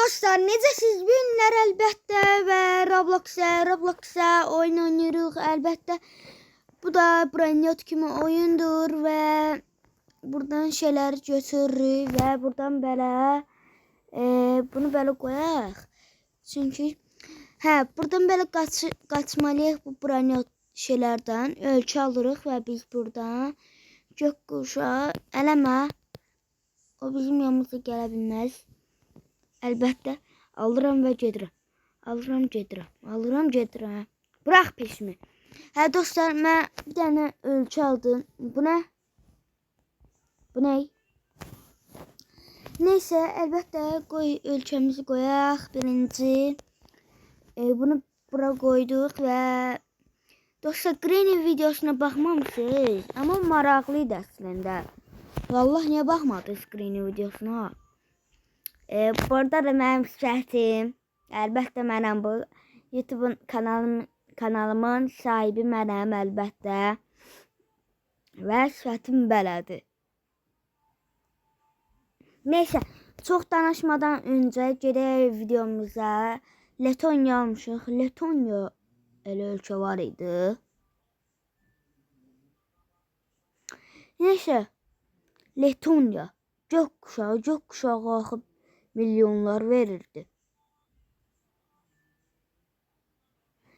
dostlar, necəsiz bu günlər əlbəttə və Roblox'a oyun oynayırıq əlbəttə. Bu da Branyot kimi oyundur və buradan şeyler götürürük və buradan belə bunu belə qoyaq. Çünki buradan belə qaçmalıyıq bu Branyot şeylərdən. Ölçü alırıq və biz buradan gökkuşağı eləmə. O bizim yanımıza gələ bilməz. Əlbəttə alıram və gedirəm. Alıram gedirəm. Bırax peşimi. Dostlar, mən bir dənə ölçü aldım. Bu nə? Bu nə? Neysə, əlbəttə qoy ölçəmizi qoyaq. Birinci bunu bura qoyduq və dostlar, Granny videosuna baxmamışsınız, amma maraqlıydı əslində. Vallahi niyə baxmadınız Granny videosuna? Bu arada da mənim sifətim, əlbəttə mənəm bu. YouTube kanalımın sahibi mənəm əlbəttə. Və sifətim belədir. Neysə, çox danışmadan öncə gedək videomuza. Letonya almışıq. Letonya elə ölçü var idi. Neysə, Letonya gökkuşağı axıb milyonlar verirdi.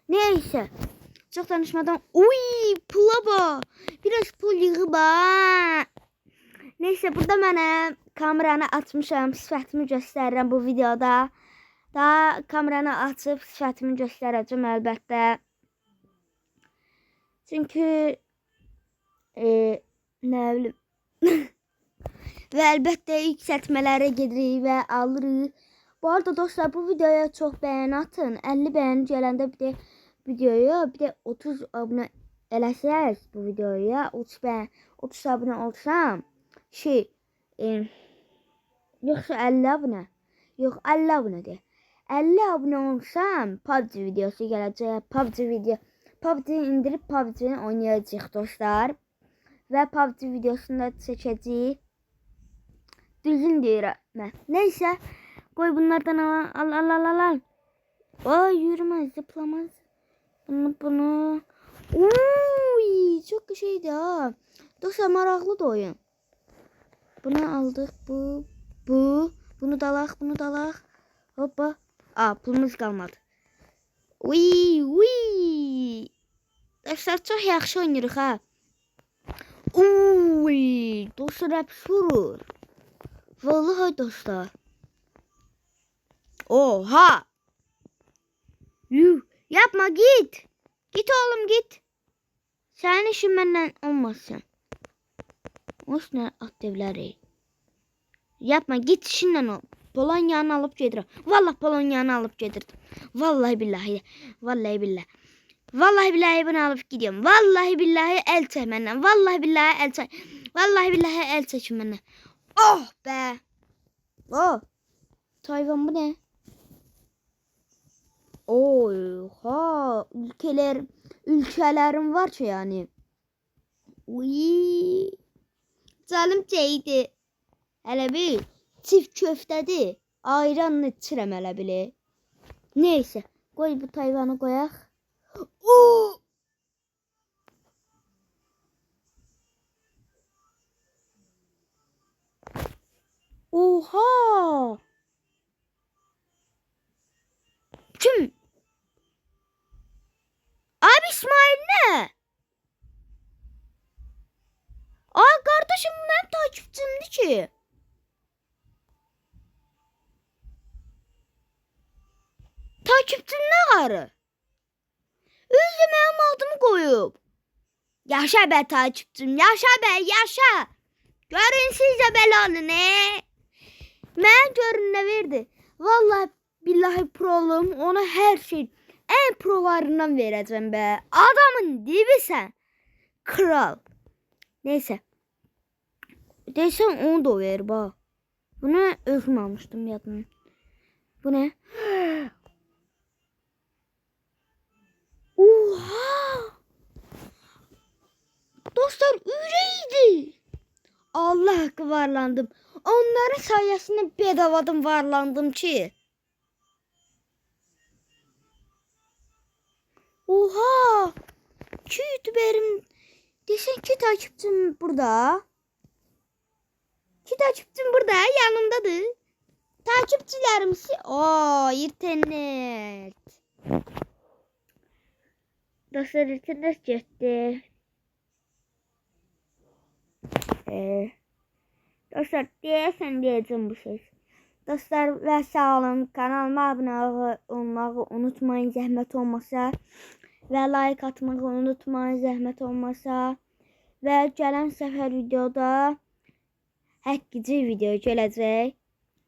Neyse, çok danışmadan pula bak. Biraz pul yığıb ha. Neyse, burada mənə kameranı açmışam, sifətimi göstərirəm bu videoda. Daha kameranı açıb sifətimi göstərəcəm əlbəttə. Çünki nə bilim. Və əlbəttə yüksəltmələrə gedirik və alırıq. Bu arada dostlar, bu videoya çox bəyən atın. 50 bəyən gələndə bir də videoya bir də 30 abunə eləsəz bu videoya, 30 abunə olsam yoxsa 50 abunə. Yox, 50 abunə de. 50 abunə olsam PUBG videosu gələcək. PUBG indirib PUBG-ni oynayacağıq dostlar. Və PUBG videosunu da çəkəcəyik. Düzün deyirəm mən. Neysə, qoy bunlardan al. Ay, yürümez, zıplamaz. Bunu. Çok şeydi ha. Dostlar, maraqlıdır oyun. Bunu aldık. Bunu da alaq. Hoppa. Pulumuz qalmadı. Dostlar, çox yaxşı oynayırıq ha. Dostlar, hep vurur. Vallahi dostlar. Oha. Yapma, git. Git oğlum, git. Senin işin benden olmasın. Olsun at devləri. Yapma, git işindən ol. Polonyanı alıp gedirəm. Vallahi Polonyanı alıp gedirdim. Vallahi billahi bunu alıp gidiyorum. Vallahi billahi el çək məndən. Vallahi billahi el çəkin məndən. Oh be. Tayvan bu ne? Oha, ülkelerim var ki yani. Canım çəydi. Hələ bir çift köftədir. Ayranla içirəm hələ bile. Neyse, qoy bu Tayvanı qoyaq. Oha! Kim? Abi İsmail ne? Kardeşim, ben takipçimdi ki. Takipçim ne karı? Özü benim adımı koyup. Yaşa be takipçim, yaşa. Görün siz de belanı ne? Ben görün ne verdi. Vallahi billahi prolum, ona her şey en prolarından vereceğim be. Adamın dibi sen. Kral. Neyse. Desem onu da ver bak. Bunu özüm almıştım yadımdan. Bu ne? Oha! Dostlar, üreydi. Allah hakkı varlandım. Onların sayesinde bedavadan varlandım ki. Oha! 2 YouTuberim desen ki takipçim burada. 2 takipçim burada yanımdadır. Takipçilerimiz internet. Dostlar internet gitti. Dostlar diyeceğim bu şey. Dostlar ve sağ olun. Kanalıma abone olmayı unutmayın zahmet olmasa. Ve like atmayı unutmayın zahmet olmasa. Ve gelen sefer videoda həqiqi video gələcək.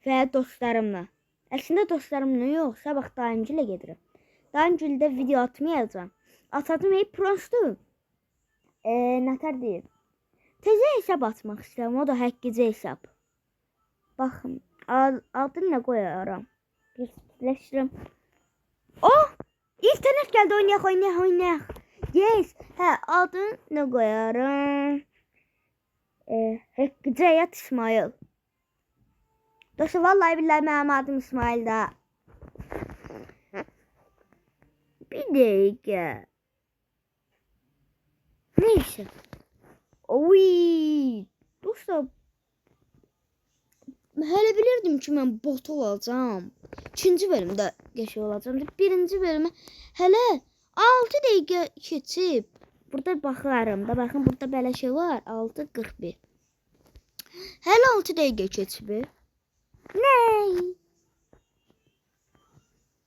Və dostlarımla. Əslində dostlarımla yox. Sabah dayımgillə gedirəm. Dayımgildə video atmayacağım. Atadım prosto. Nətər deyil. Təzə hesab atmaq istəyirəm. O da həqiqi hesab. Baxın. Adını nə qoyaram? Fikirləşirəm. İnternet gəldi. Oynayaq. Yes. Adını nə qoyaram? Həqiqi həyat İsmail. Dostlar vallahi billahi mənim adım İsmail da. Bir dəqiqə. Neyse. Oy. Dostlar. Hələ bilirdim ki mən bot olacağım. 2-ci bölümdə qəşəng olacağım. 1-ci bölümə hələ 6 dəqiqə keçib. Burada baxarım da. Baxın burada belə şey var. 6:41. Hələ 6 dəqiqə keçib. Ne?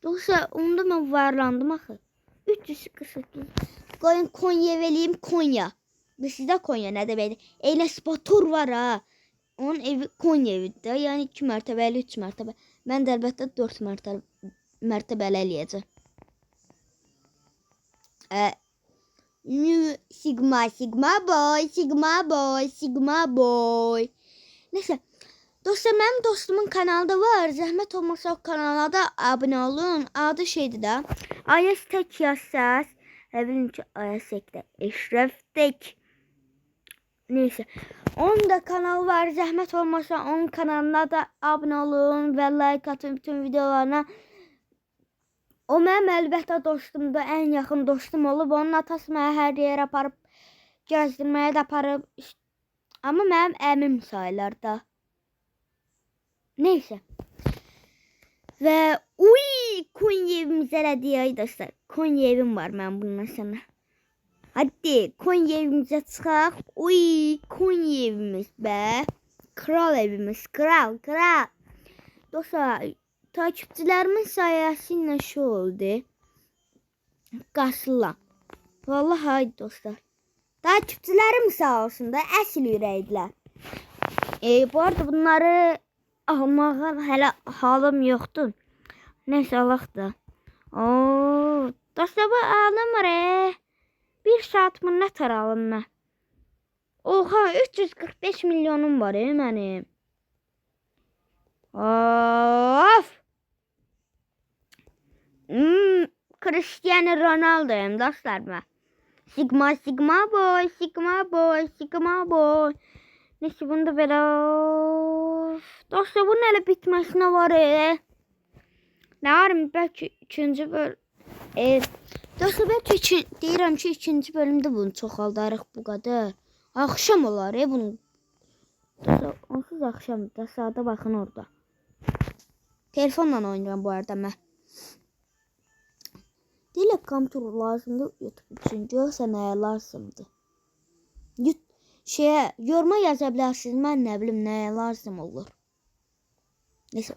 Yoksa onda ben varlandım axı. 348. Qoyun Konya veliyim Konya. Ve sizdə Konya nə deməkdir? Eynəs Batur var ha. Onun evi Konya evidir. Yəni 2 mərtəbəli, 3 mərtəbə. Mən də əlbəttə 4 mərtəbəli eləyəcəm. Sigma boy. Neyse. Dostlar mənim dostumun kanalı da var. Zəhmət olmasa o kanala da abunə olun. Adı şeydir da. Ayas tek yazsaz. Bilin ki Ayas tekdə. Eşref tek. Neyse. Onun da kanalı var. Zəhmət olmasa onun kanalına da abunə olun. Və like atın bütün videolarına. O mənim əlbəttə dostumdur. Ən yaxın dostum olub. Onun atası mənə hər yerə aparıb. Gəzdirməyə də aparıb. Amma mənim əmim sayılar da. Neyse. Ve Konya evimize ne diye dostlar. Konya evim var ben bundan sonra. Hadi Konya evimize çıkaq. Konya evimiz be. Kral evimiz. Kral. Dostlar takipçilerimin sayesinde şu oldu. Qaçırlar. Vallahi haydi dostlar. Takipçilerim sağ olsun da əsl ürəkdilər. Bu arada bunları almağa hələ halım yoxdur. Neyse alaq da. Dostlar bu alınmır. 1 saat mı nə tər alım mən? Oha 345 milyonum var mənim. Of. Cristiano Ronaldo'yum dostlar mən. Sigma boy. Neyse bunu da belə. Dostlar bunun elə bitməsinə var. Nə var mı? Bəlkə 2-ci bölüm. Dostlar bəlkə deyirəm ki 2-ci bölümdə bunu çoxaldarıq bu qədər. Axşam olar bunu. Dostlar onsuz axşamdır. Saata baxın orada. Telefonla oynayıram bu arada mən. Deyilək kompüter lazımdır YouTube üçün. Görsə nəyə lazımdır. Yoruma yaza bilərsiniz. Mən nə bilim nəyə lazım olur. Neyse.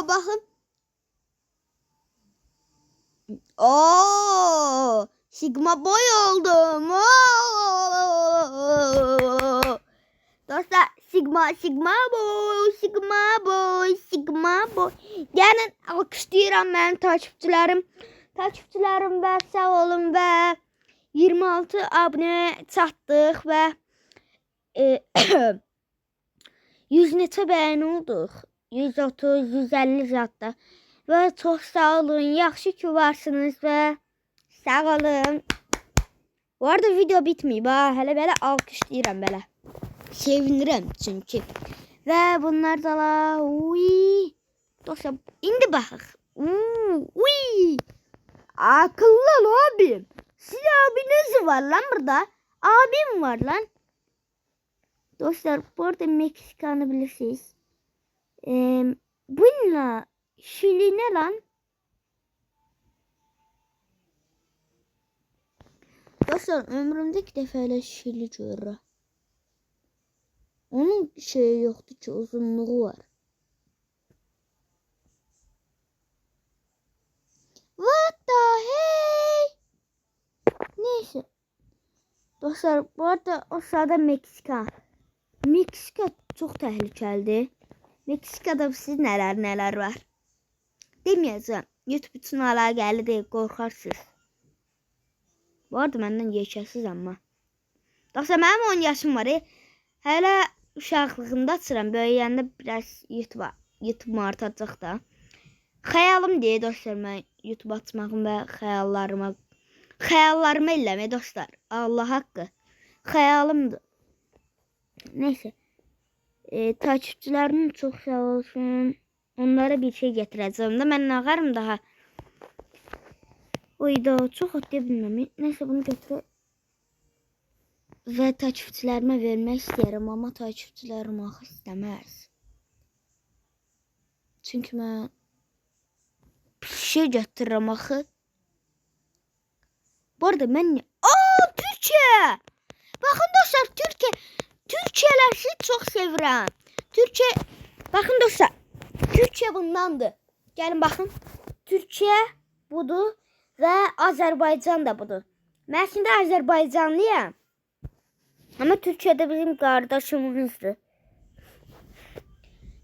Baxın. Sigma boy oldum. Dostlar Sigma boy. Gəlin alkışlayıram mənim takipçilərim. Takipçilərim və sağ olun və 26 abunə çatdıq və 100 neçə bəyəni olduq. 130, 150 zətdə. Və çox sağ olun. Yaxşı ki varsınız və sağ olun. Bu arada video bitməyib ha. Hələ belə alkışlayıram belə. Sevinirəm çünki. Və bunlar da la. Dostlar indi baxaq. Akıllı ol abim. Sizin abiniz var lan burada. Abim var lan. Dostlar bu arada Meksikan'ı bilirsiniz. Bununla Şili ne lan? Dostlar ömrümde ilk defa öyle Şili görürüm. Onun şeyi yoktu ki, uzunluğu var. What the hey? Neyse. Dostlar bu arada o sırada Meksika. Meksika çok tehlikelidir. Meksika'da siz neler var. Demeyeceğim. YouTube için əlaqəli deyil, qorxarsınız. Bu arada məndən yeşəsiz amma. Dostlar mənim 10 yaşım var. Hələ uşaqlığımda açıram. Böyüyəndə biraz YouTube artacaq da. Xəyalım deyil dostlar, mən YouTube açmağım və xəyallarımı eləmək dostlar. Allah haqqı. Xəyalımdır. Neyse. Takipçilərim çox sağ olsun. Onlara bir şey getireceğim de ben ağarım daha. Oyda çok atlayı bilmem. Neyse bunu götür. Ve takipçilerime vermek isterim ama takipçilerim axı istemez. Çünkü ben bir şey getiririm axı. Bu arada ben... Türkiye! Bakın dostlar Türkiye'ler sizi çok sevirəm. Türkiye... Bakın dostlar. Türkiye bundandır. Gelin bakın. Türkiye budur ve Azerbaycan da budur. Ben şimdi Azerbaycanlıyım. Ama Türkiye'de bizim kardeşimizdir.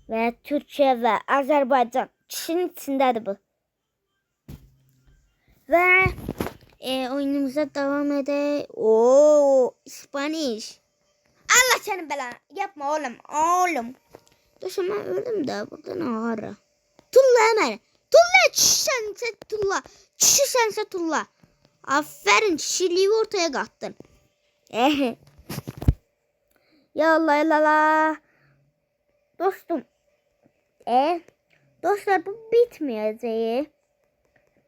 Ve Türkiye ve Azerbaycan kişinin içindedir bu. Ve oyunumuza devam edelim. İspaniş. Allah senin belanı. Yapma oğlum. Dostum ben öldüm de buradan ağara. Tulla hemen. Tulla çişsense tulla. Çişsense tulla. Aferin çişiliği ortaya kattın. Ya Allah Allah. Dostum. Dostlar bu bitmeyecek.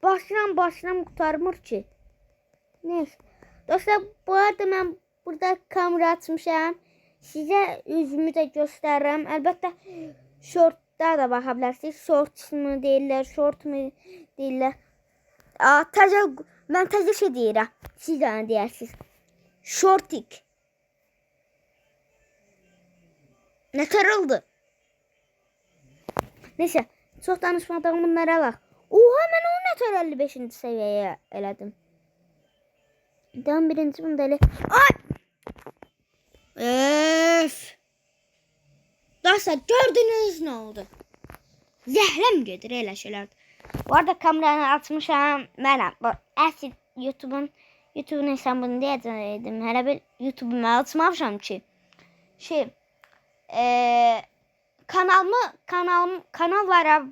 Başlam kurtarmır ki. Neyse. Dostlar bu arada ben burada kamera açmışam. Size yüzümü de gösteririm. Elbette shortlar da bakabilirsiniz. Short mu değiller, short mu değiller. Ben təzə şey deyirəm. Siz de deyirsiniz. Shortik. Ne tarıldı? Neyse. Çok danışmadan bunlara alaq. Oha mən onu nətər 55-ci səviyyəyə elədim. Devam birinci bunu da elə. Ay! Öf. Dostlar gördünüz ne oldu? Zehrem gedir elə şeylərdir. Bu arada kameranı açmışam. Mənəm. Bu əsl YouTube'un hesabını deyəcəydim. Hələ bir YouTube'umu açmamışam ki. Kanal var ha.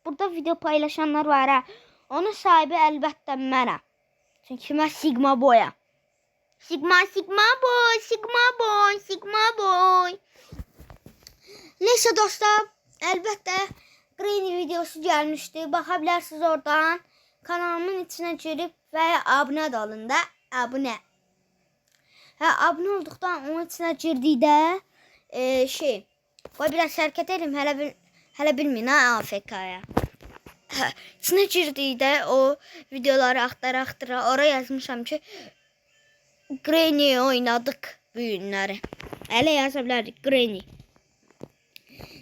Burada video paylaşanlar var ha. Onun sahibi əlbəttə mənəm. Çünki mən Sigma boyam. Sigma boy. Neyse dostlar, elbette Granny videosu gelmişti. Bakabilirsiniz oradan. Kanalımın içine girip veya abone de olun da. Abone. Abone olduktan onun içine girdikdə Qoy biraz hareket edelim. Hələ bilməyin ha AFK-ya. İçine girdikdə o videoları axtara oraya yazmışam ki Granny oynadık bu günləri. Elə yaza bilərdik Granny.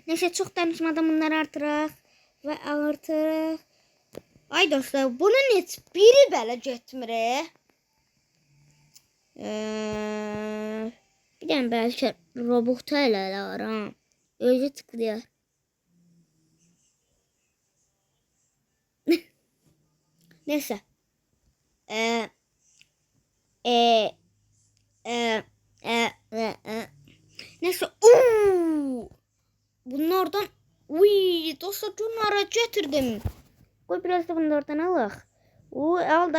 Neyse çok danışmadan bunları artıraq ve artıraq. Ay dostlar bunun heç biri belə getmir. Bir dənə bəlkə robota elə var ha. Özü tıklayar. Neyse. Neyse. Bunlardan dostlar bunlara getirdim. Koy biraz da bunlardan alaq. Al.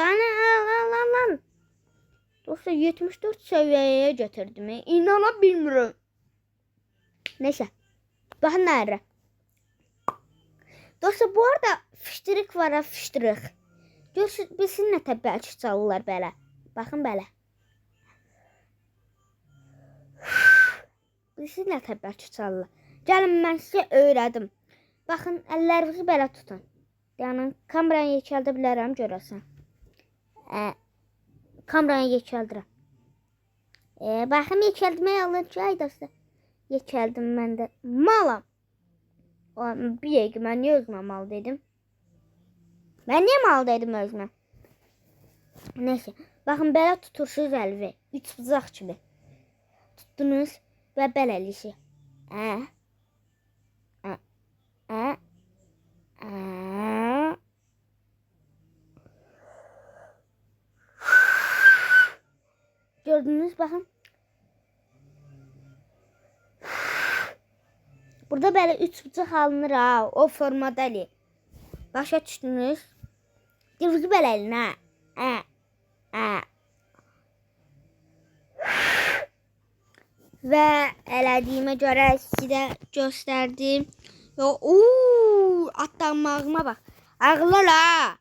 Dostlar 74 seviyeye getirdim. İnana bilmirəm. Neyse. Baxın nerede? Dostlar bu arada fıştırık var ha fıştırık. Görürsünüz, bilsin nə təbəki çalırlar belə. Baxın belə. Bilsin nə təbəki çalırlar. Gəlin mən sizə öyrədim. Baxın, əllərinizi belə tutun. Yəni kameranı yekəldə bilərəm görəsən. Kameranı yekəldirəm. Baxın yekəldməyə alır ki, ay dostlar. Yekəldim mən də. Malam. Bir dəqiqə, mən niyə özümə mal dedim? Mən niyə mal dedim özümə? Neyse. Baxın, belə tutursunuz əlvi. 3 bucaq kimi. Tutdunuz və beləlisi. Gördünüz, baxın. Burada belə 3 bucaq alınır ha, o formadalı. Başa düşdünüz? Divzi belə elin ha. Və elədiyimə görə sizə göstərdim. Atlanmağıma bax. Ağlı la.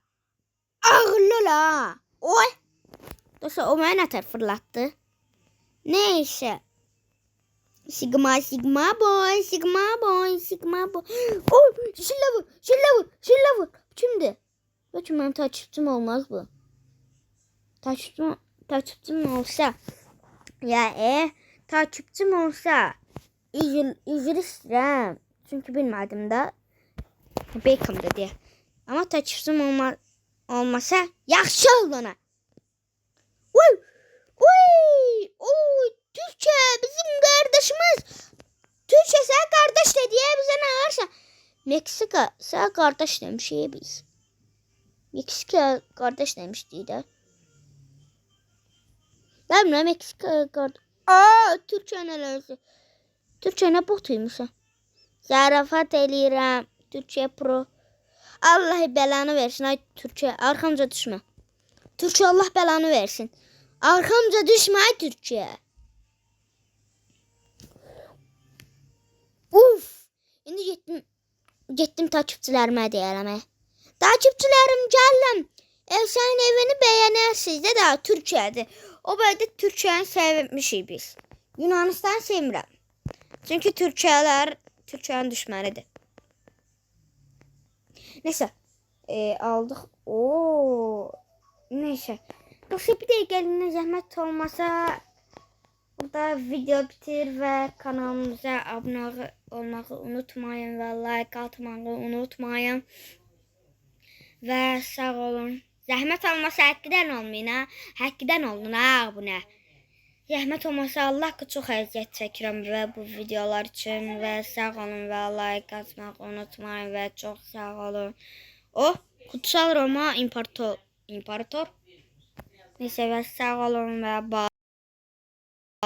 Ağlı la. Oy. Dostlar, o mənə nətər fırlatdı. Neyse. Sigma boy. Oh, şilla vur. Kimdi? Yok, benim takipçim olmaz bu. Takipçim olsa. Ya takipçim olsa üzür istəyirəm. Çünkü bilmədim də. Beckham'da diye. Ama takipçim olmasa yaxşı oldu ona. Türkçe bizim kardeşimiz. Türkçe sen kardeş de diye bize ne varsa. Meksika sen kardeş demiş biz. Meksika kardeş demişti de. Ben ne Meksika kardeş. Türkçe nelerse. Türkçe ne botuymuş ha. Zarafat eləyirəm. Türkçe pro. Allah belanı versin ay Türkçe. Arkamca düşme. Türkçe Allah belanı versin. Arkamca düşme ay Türkçe. İndi getdim takipçilərimə deyərəm. Takipçilərim gəlin. Sənin evini bəyənərsiniz də Türkiyədir. O bəlkə Türkiyəni sevmişik biz. Yunanistan sevmirəm. Çünki Türkiyənin düşmənidir. Neyse. Aldıq. Neyse. Dostlar, bir dəqiqə elinə zəhmət olmasa burada video bitir və kanalımıza abunə olmağı unutmayın və like atmağı unutmayın. Və sağ olun. Zəhmət olmasa həqiqdən olmayın ha. Həqiqdən olun ha abunə. Zəhmət olmasa Allah ki çox əziyyət çəkirəm və bu videolar üçün və sağ olun və like atmağı unutmayın və çox sağ olun. Kutsal Roma İmparator. Neyse və sağ olun və bye.